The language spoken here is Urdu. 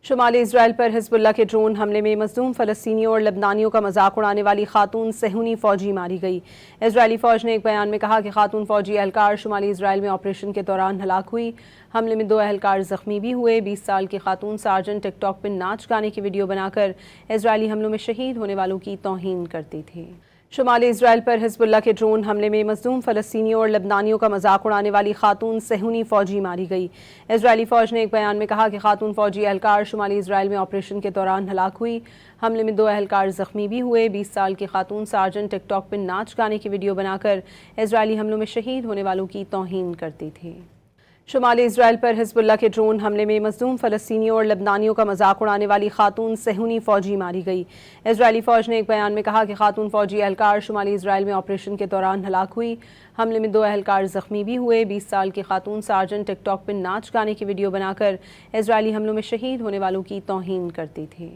شمالی اسرائیل پر حزب اللہ کے ڈرون حملے میں مظلوم فلسطینیوں اور لبنانیوں کا مذاق اڑانے والی خاتون صہیونی فوجی ماری گئی۔ اسرائیلی فوج نے ایک بیان میں کہا کہ خاتون فوجی اہلکار شمالی اسرائیل میں آپریشن کے دوران ہلاک ہوئی۔ حملے میں 2 اہلکار زخمی بھی ہوئے۔ 20 سال کی خاتون سارجنٹ ٹک ٹاک پہ ناچ گانے کی ویڈیو بنا کر اسرائیلی حملوں میں شہید ہونے والوں کی توہین کرتی تھی۔ شمالی اسرائیل پر حزب اللہ کے ڈرون حملے میں مظلوم فلسطینیوں اور لبنانیوں کا مذاق اڑانے والی خاتون صہیونی فوجی ماری گئی۔ اسرائیلی فوج نے ایک بیان میں کہا کہ خاتون فوجی اہلکار شمالی اسرائیل میں آپریشن کے دوران ہلاک ہوئی۔ حملے میں 2 اہلکار زخمی بھی ہوئے۔ 20 سال کی خاتون سارجنٹ ٹک ٹاک پہ ناچ گانے کی ویڈیو بنا کر اسرائیلی حملوں میں شہید ہونے والوں کی توہین کرتی تھی۔ شمالی اسرائیل پر حزب اللہ کے ڈرون حملے میں مظلوم فلسطینیوں اور لبنانیوں کا مذاق اڑانے والی خاتون صہیونی فوجی ماری گئی۔ اسرائیلی فوج نے ایک بیان میں کہا کہ خاتون فوجی اہلکار شمالی اسرائیل میں آپریشن کے دوران ہلاک ہوئی۔ حملے میں 2 اہلکار زخمی بھی ہوئے۔ 20 سال کی خاتون سارجنٹ ٹک ٹاک پہ ناچ گانے کی ویڈیو بنا کر اسرائیلی حملوں میں شہید ہونے والوں کی توہین کرتی تھی۔